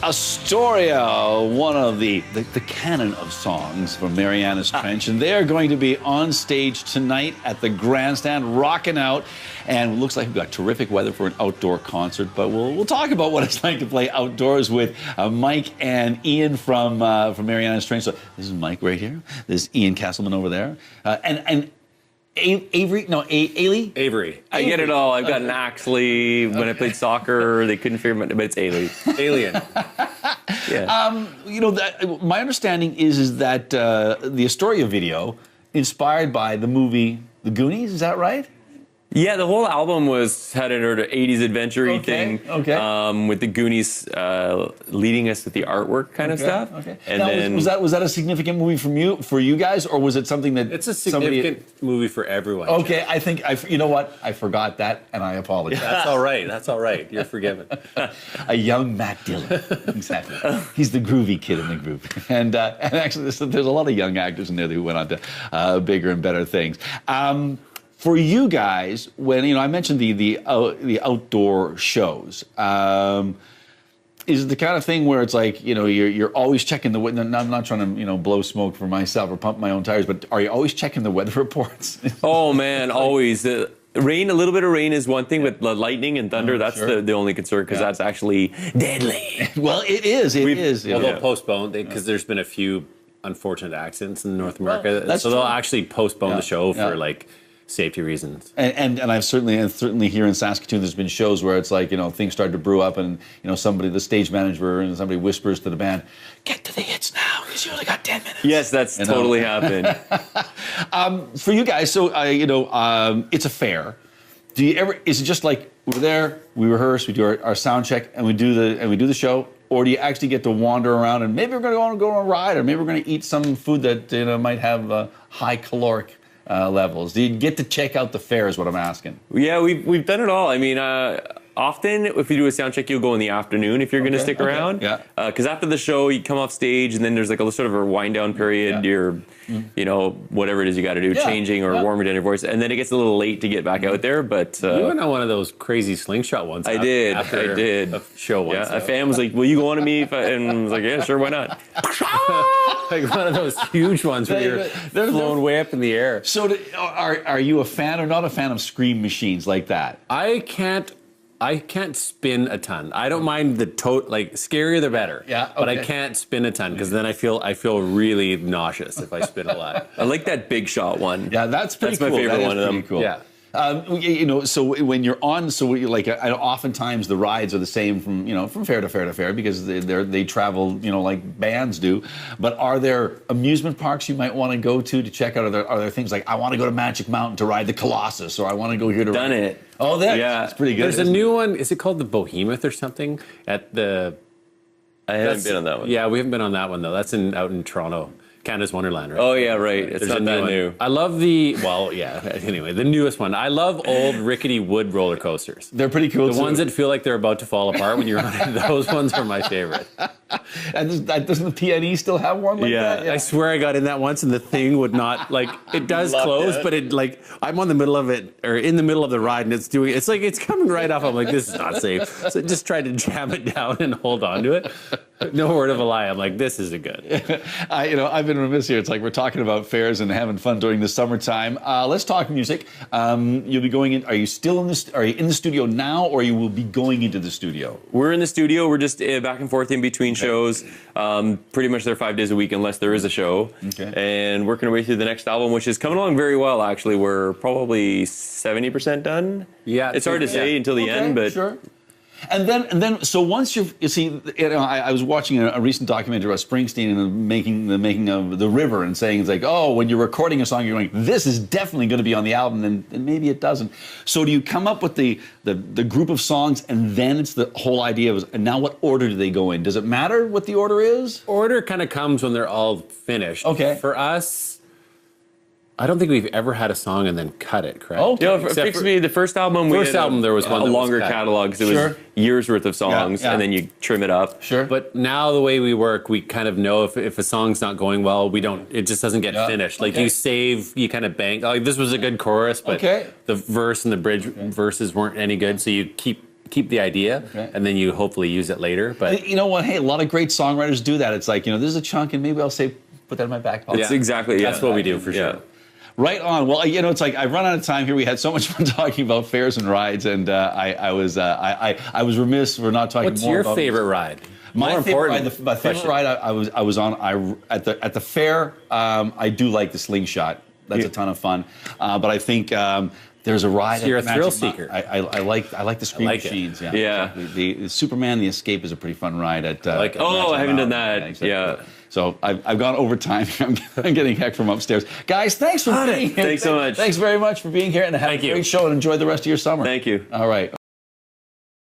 Astoria, one of the canon of songs from Marianas Trench, and they're going to be on stage tonight at the Grandstand, rocking out, and it looks like we've got terrific weather for an outdoor concert, but we'll talk about what it's like to play outdoors with Mike and Ian from Marianas Trench. So this is Mike right here, this is Ian Castleman over there, and Avery? No, Ailey? Avery. I get it all. I've got an Axley. When I played soccer, they couldn't figure it out, but it's Ailey. Alien. Yeah. You know, my understanding is that the Astoria video inspired by the movie The Goonies, is that right? Yeah, the whole album had an 80s adventure-y thing. Okay. With the Goonies leading us with the artwork kind of stuff. Okay. And now, then, was that a significant movie for you guys, or was it something that It's a significant movie for everyone. Okay, Jeff. I think you know what? I forgot that, and I apologize. That's all right. That's all right. You're forgiven. A young Matt Dillon, exactly. He's the groovy kid in the group, and actually, there's a lot of young actors in there who went on to bigger and better things. For you guys, when I mentioned the outdoor shows, is it the kind of thing where it's like you're always checking the weather? I'm not trying to blow smoke for myself or pump my own tires, but are you always checking the weather reports? Oh man, always. Rain, a little bit of rain is one thing, but lightning and thunder, that's sure. the only concern because that's actually deadly. Well, it is. It is. Although postponed, because there's been a few unfortunate accidents in North America, that's so they'll true. actually postpone the show for like safety reasons. And I've certainly here in Saskatoon, there's been shows where it's like, things start to brew up and, the stage manager and somebody whispers to the band, get to the hits now, because you only got 10 minutes. Yes, that's totally happened. For you guys, so, it's a fair. Is it just like, we're there, we rehearse, we do our sound check, and we do the show? Or do you actually get to wander around and maybe we're going to go on a ride, or maybe we're going to eat some food that might have high caloric levels? Do you get to check out the fair is what I'm asking? Yeah, we've done it all. I mean, often if we do a sound check, you'll go in the afternoon if you're going to stick around. Yeah. Because after the show, you come off stage and then there's like a sort of a wind down period. Yeah. You're, whatever it is you got to do, changing or warming down your voice, and then it gets a little late to get back out there. But you went on one of those crazy slingshot ones. I did. After a show once. Yeah, a fan was like, "Will you go on to me?" And I was like, "Yeah, sure, why not?" Like one of those huge ones where you're flown way up in the air. So are you a fan or not a fan of scream machines like that? I can't spin a ton. I don't mind the scarier the better. Yeah, okay. But I can't spin a ton because then I feel really nauseous if I spin a lot. I like that big shot one. Yeah, that's pretty cool. That's my favorite That one is of them. pretty cool. Yeah. So when you're on, oftentimes the rides are the same from fair to fair to fair because they travel, like bands do. But are there amusement parks you might want to go to check out? Are there things like I want to go to Magic Mountain to ride the Colossus, or I want to go here to Done it. Oh, yeah, it's pretty good. There's a new one. Is it called the Behemoth or something? I haven't been on that one. Yeah, we haven't been on that one though. That's out in Toronto. Canada's Wonderland, right? Oh yeah, right. It's There's not a that one. new. I love anyway, the newest one. I love old rickety wood roller coasters. They're pretty cool. The ones that feel like they're about to fall apart when you're on it, those ones are my favorite. And doesn't the PNE still have one like that? Yeah, I swear I got in that once and the thing would not, it does close, but I'm on the middle of it, or in the middll of the ride, and it's coming right off. I'm like, this is not safe. So I just tried to jam it down and hold on to it. No word of a lie. I'm like, this isn't good. I've been remiss here. It's like we're talking about fairs and having fun during the summertime. Let's talk music. You'll be going in. Are you still in this? Are you in the studio now, or you will be going into the studio? We're in the studio. We're just back and forth in between shows. Pretty much there 5 days a week, unless there is a show. Okay. And working our way through the next album, which is coming along very well. Actually, we're probably 70% done. Yeah, it's hard to say until the end, but. Sure. And then, so once you see, I was watching a recent documentary about Springsteen and the making of The River, and saying it's like, oh, when you're recording a song, you're going, this is definitely going to be on the album, and maybe it doesn't. So do you come up with the group of songs, and then it's the whole idea of, and now what order do they go in? Does it matter what the order is? Order kind of comes when they're all finished. Okay. For us, I don't think we've ever had a song and then cut it, correct? Oh, the first album, there was one a that longer was cut. catalog, because it was years worth of songs, Yeah. and then you trim it up. Sure. But now the way we work, we kind of know if a song's not going well, it just doesn't get finished. Like you save, you kind of bank, this was a good chorus, but the verse and the bridge verses weren't any good, so you keep keep the idea, and then you hopefully use it later. But you know what? Hey, a lot of great songwriters do that. It's like, this is a chunk, and maybe I'll say, put that in my back pocket. It's exactly, that's what we do for sure. Right on. Well, it's like I've run out of time here. We had so much fun talking about fairs and rides, and I was remiss for not talking What's more about... What's your favorite ride? My favorite ride I was on at the fair. I do like the slingshot. That's a ton of fun. But I think there's a ride. So you're a thrill seeker. I like the screen machines. Yeah. The Superman, the Escape is a pretty fun ride at. I haven't done that. Yeah. So I've gone over time. I'm getting heck from upstairs. Guys, thanks for being here. Thanks so much. Thanks very much for being here, and have a great show and enjoy the rest of your summer. Thank you. All right.